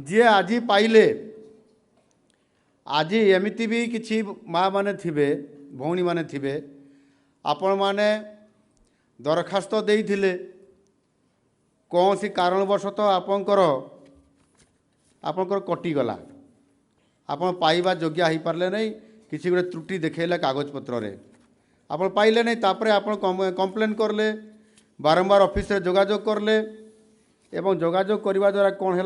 जी आज पाइले आज एमती भी किसी माँ मैंने थे भौणी मैंने थे आपण मैंने दरखास्त देइथिले कौन सी कारणवशतः आपणकर कटिगला आपण पाइबा योग्य हो पारे नहीं किसी गोटे त्रुटि देखला कागजपत्र रे आपण पाइले नहीं तापरे आपण कंप्लेन करले बारंबार ऑफिस रे जोगाजोग करले एवं जोगाजोग करने द्वारा कौन है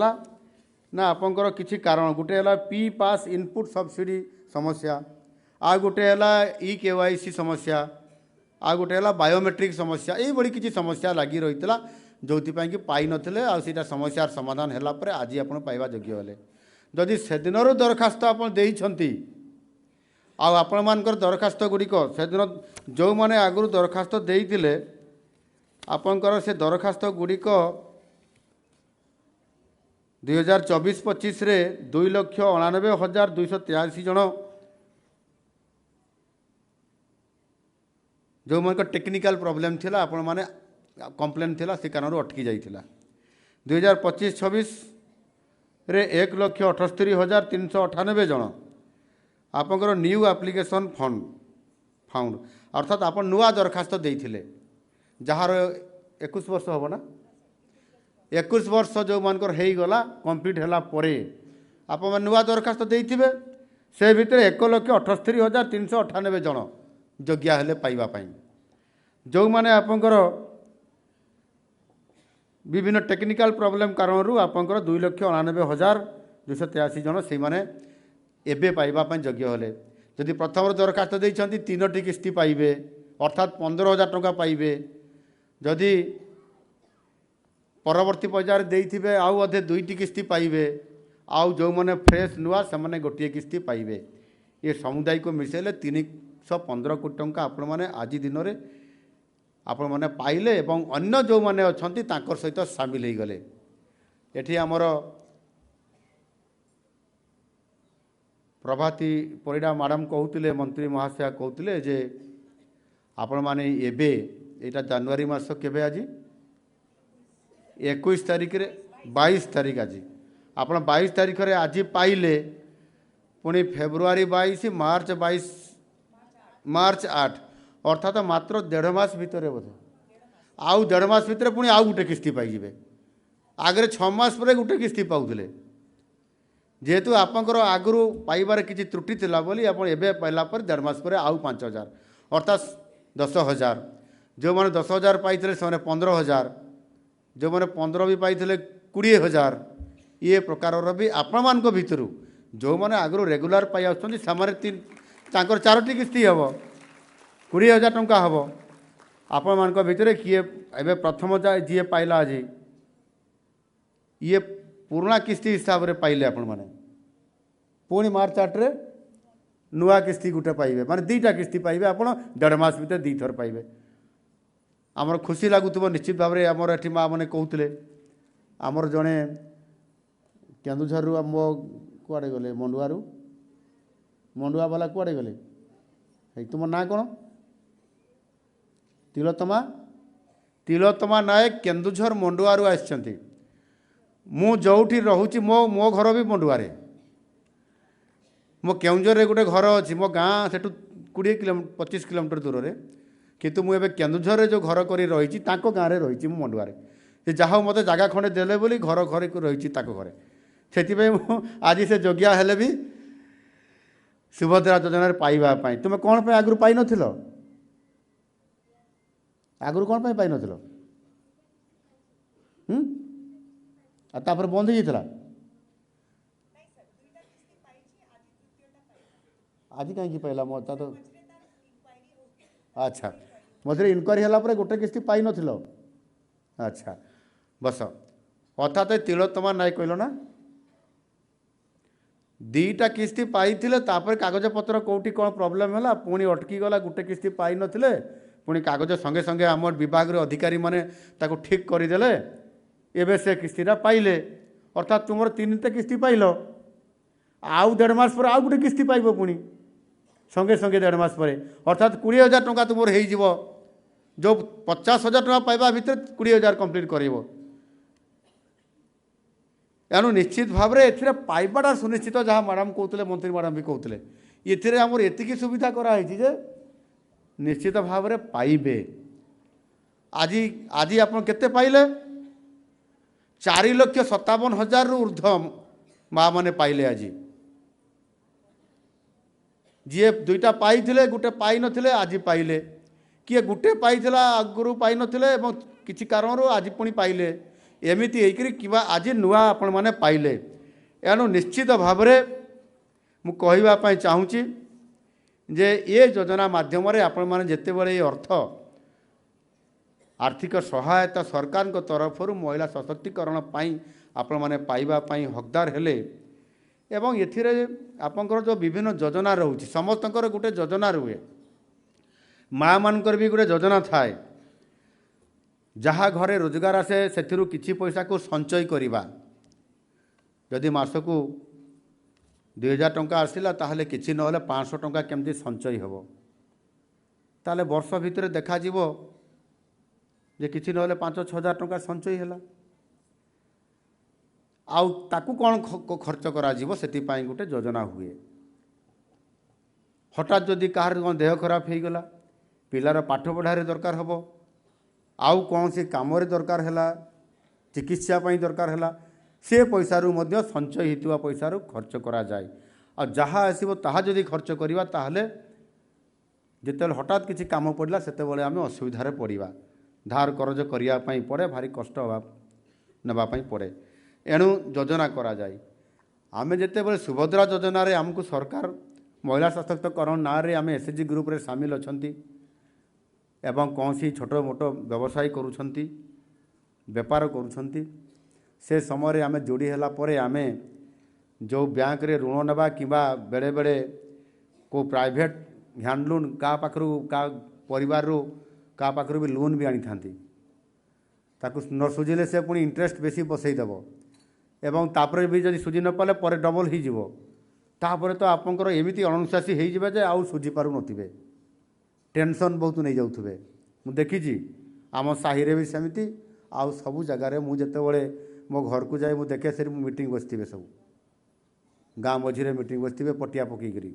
ना आपंकर किसी कारण गोटे है पी पास इनपुट सब्सिडी समस्या आ गोटे है EKYC समस्या आ गोटे है बायोमेट्रिक समस्या ये किसी समस्या लगी रही जो कि पाई नथिले आ सीटा समस्यार समाधान है आज आप पाइबा योग्य हेले जदि से दिन दरखास्त आपंती आपण मानकर दरखास्त गुड़िक से दिन जो मैंने आगु दरखास्त देते आपंकर से दरखास्त गुड़िक 2024-25 रे 2,99,283 जन जो मन टेक्निकल प्रॉब्लम थिला आपण माने कंप्लेन थिला से कारण अटकी जाइथिला 2025-26 रे 1,78,398 जन आपंकर न्यू एप्लिकेशन फाउंड अर्थात आप नुआ दरखास्त देइथिले जहार 21 वर्ष होबो ना 21 वर्ष जो मानकर हो गला कंप्लीट है आप नुआ दरखास्त देइथिबे से भितर 1,78,398 जन योग्य हेले पाइबापी जो माने आपंकर विभिन्न टेक्निकल प्रॉब्लम कारण आपंकर 2,99,283 जन से माने एबे पाइबापी योग्य हेले जदि प्रथम दरखास्त देइछंती 3टी किस्ती पाइबे अर्थात 15,000 टंका पाइबे जदि परवर्ती पर्यायर देइथिबे आउ अधे 2टी किस्ती पाइबे आउ जो माने फ्रेश नुआ से माने गोटे किस्ती पाइबे ये समुदाय को मिसेले 315 कोटी टंका आपण माने आज दिन में आपण माने पाइले एवं अन्य जो माने अछंती तांकर सहित शामिल हो गले एठी हमर प्रभाती परिडा मैडम कहते मंत्री महाशय कहते जे आपण माने एबे एटा जनवरी मास केबे आज 21 तारिख रे 22 तारिख आज आप 22 तारिख रे आज पाइले पुणी फेब्रुआरी 22 मार्च 8 अर्थात मात्र 1.5 मास भितर बोधे आउ 1.5 मास भितर पुणी आउ गोटे किस्ती पाइबे आगे 6 मास पर गोटे किस्ती पाउले जेहेतु आपंकर आगु पाइबार किसी त्रुटि थिला बोली आप एबे पाइला पर 1.5 मास पर आउ 5,000 अर्थात 10,000 जो मैंने 10,000 पाई से 15,000 जो मैंने 15 भी पाई 20,000 ये प्रकार भी आपण मान भितर जो मैंने आगु रेगुलार पाई आसुँच से 4टी किस्ती हम 20,000 टंका हम आपण मान भितर किए एवं प्रथम जी पाइला आज ये पुराना किस्ती हिसाब से पाइले आपण मैंने पुणी मार्च 8 रे नुआ किस्ती गोटे पाइबे माने 2टा किस्ती पाइबे आपण 1.5 मास भीतर 2 थर पाइबे आमर खुशी लगुव निश्चित भाव में आमर एठी माँ मैंने कहते आमर जड़े केन्दुझर मो कुआड़े गले मंडुआ वाला कुआड़े गले तुम ना कौन तिलोत्तमा नायक केन्दुझर मंडुआरू आसछंती मु जोठी रहूची मो घर भी मंडुआरे मो केउंझर रे गोटे घर अच्छी मो गाँ से 25 किलोमीटर दूर रे किंतु मुझे केन्दुझर जो घर कर रही गाँव में रही मंडुआरे से जहाँ मत जगह खंडे देले बोली घर घर को रही घरे से आज से योग्य हेले भी सुभद्रा योजना पाइबापी तुम कौन पे आगु पाई नथिलो आगु कौन पाई नथिलो तापर बंद हो जाता आज कहीं पाइला मत तो अच्छा मझे इनक्वारी है गोटे किस्ती पाई नथिलो अच्छा बस अर्थात तिलोत्तमा नायक कहल ना 2टा किस्ती पाई कागज पत्र कौटी कौन प्रॉब्लम है पुणी अटकी गला गोटे किस्ती पाई नथिले पुणी कागज संगे संगे आम विभाग अधिकारी माने ताको ठीक करदेले एबे से किस्तीटा पाइले अर्थात तुम 3टा किस्ती पाइल आउ 1.5 मास पर आउ गोटे किस्ती पाइब पुणी संगे संगे 1.5 मास पर अर्थात 20,000 टंका तुम हो जो 50,000 टंका पाइबा भितर 20,000 कंप्लीट कर एणु निश्चित भाव में ए पाइबाटा सुनिश्चित जहाँ मैडम कहते मंत्री मैडम भी कहते ये आमर एति सुविधा कराई जे निश्चित भाव में पाइबे। आज आज आप केते पाइले 4,57,000 रु ऊर्ध्व माँ मैंने पाइले। आज जी दुईटा पाई गोटे पाई नथिले आज पाइले, किए गोटे पाइला आगु पाई नथिले किसी कारण आज पुणी पाइले, एमती होकर आज नुआ आपण मैंने पाइले। एणु निश्चित भाव में मु कहवाई चाहूँगी जे ये योजना माध्यम आपण मैंने जिते बड़े अर्थ आर्थिक सहायता सरकार तरफ महिला सशक्तिकरण आपण मैंने पाइबापी हकदार हेले एवं एथिरे आपंकर जो विभिन्न योजना रोचे समस्त गोटे योजना रुए, माँ मानकर भी गोटे योजना थाए जहाँ घरे रोजगार आसे से किसी पैसा को संचय करवा। जदि मासकू 2,000 टंका आसला ताहले किसी ना 500 टंका केमती संचय हेब, ताले वर्ष भितर देखा जीवो जे किसी ना 5-6 हजार टंका संचय है आउ ताकू कौन खर्च करा जीवो सेतिपाई गोटे योजना हुए। हठात जदि कहार देह खराब हो गला, पिलार पाठ पढ़ारे दरकार हम, आउ कौन सी काम दरकार है, चिकित्सा दरकार है, से पैसारू मध्य संचय होता पैसारू खर्च करा जाए। आ जहाँ आसो ताहा जदि खर्च करवा ताहले जिते हठात किसी काम पड़ा से आम असुविधार पड़ा, धार करज करने पड़े, भारी कष्ट नापी पड़े। एणु योजना करा जाए। आमे जिते बड़े सुभद्रा योजना रे आमको सरकार महिला सशक्तिकरण ना रे आमे एसएचजी ग्रुप रे शामिल अछंती एवं कौन सी छोटो मोटो व्यवसाय करूछंती व्यापार करूछंती से समय आमे जोड़ी हैला परे आमे जो बैंक रे ऋण नेबा किबा बेले बेले को प्राइवेट ह्यांड लोन का पाखरु का परिवार रो का पाखरु भी लोन भी आनी थांती, ताकू न सुझिले से पुणी इंटरेस्ट बेसी बसई देबो एवं तापर भी जदि सुझी न पाले पर डबल ही जीवो, तापर तो आपंकर एमिति अनुशासी हो जिबे जे आउ सुझी पारु नथिबे, टेंशन बहुत नहीं जाउथबे। मु देखिजी आम साही रे भी सेमिति आउ सबु जगह रे मु जते बळे मो घर को जाए मु देखे से मीटिंग बसथिबे, सब गाँ मझिरे मीटिंग बसथिबे पटिया पकई करी।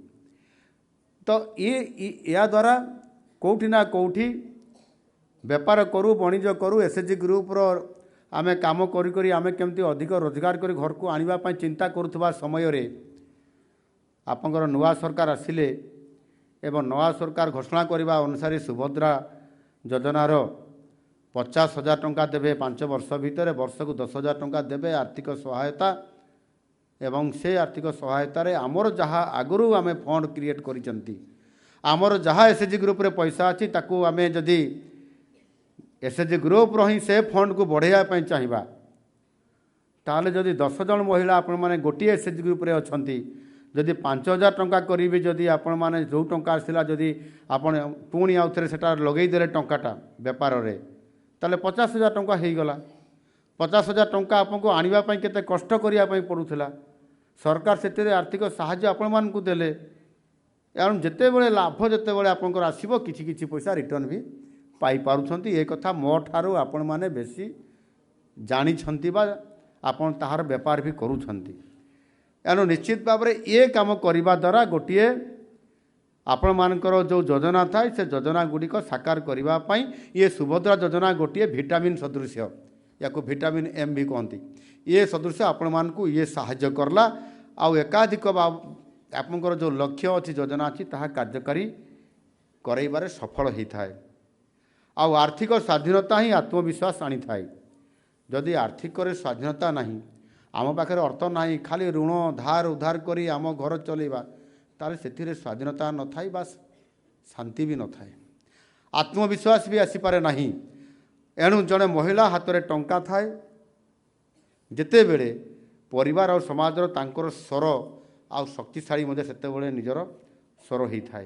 तो ये या द्वारा कोठी ना कोठी बेपार करू वाणिज्य करू एसएचजी ग्रुप रो आमे काम करी करी आमे केमती अधिक रोजगार करी घर को आनिबा पई चिंता करुवा समय रे आपंकर नुआ सरकार आसिले एवं नुआ सरकार घोषणा करने अनुसार सुभद्रा योजनार 50,000 टंका देवे 5 वर्ष भितर, वर्ष को 10,000 टंका देवे आर्थिक सहायता एवं से आर्थिक सहायतार आमर जहाँ आगु आम फंड क्रिएट करिसेंती आमर जहाँ एसएचजी ग्रुप रे पैसा अच्छी ताकू आमे जदि एसएचजी ग्रुप रही से फंड को बढ़ाइया चाहिए ताहले जदि 10 जन महिला आपण माने गोटे एसएचजी ग्रुप रे अछंती जदि 5,000 टंका करी जदि आपण माने जो टंका आसला जदि आपण पुणी आउ थे सेटा लगई देले टंकाटा व्यापार रे ताले 50,000 टंका हो गला। 50,000 टंका आपको आनिबा पई केते कष्ट करिया पई पड़ुथला, सरकार सेते आर्थिक सहायता आपण मान को देले। एवं जिते बड़े लाभ जिते बड़े आपंकर आसीबो किछि किछि पैसा रिटर्न भी पाई पारुछंती। ए कथा मो ठारू आपण माने बेसी जानी छंती बा आपण ताहार व्यापार भी करूछंती। एनु निश्चित भाव में ये काम करने द्वारा गोटे आपण मानकर जो योजना थाए से योजना गुड़िक साकार करने ये सुभद्रा योजना गोटे विटामिन सदृश या विटामिन एम भी कहती ये सदृश आपण मान को ये साहाय्य करला आउ एकाधिक आपंकर जो लक्ष्य अच्छी योजना अच्छी ताहा कार्यकारी करइबारे सफल होता है। आउ आर्थिक स्वाधीनता ही आत्मविश्वास आनी थाए। जदि आर्थिक स्वाधीनता नहीं आम पाखे अर्थ ना खाली ऋण धार उधार करी आम घर चलैबा ताले सेथिरे स्वाधीनता न थाई बा शांति भी न थाए, आत्मविश्वास भी आसीपारे नहीं। एणु जड़े महिला हाथ में टंका थाए जिते बेले परिवार और समाज तांकर स्वर आउ शक्तिशाली निजर स्वर होता है।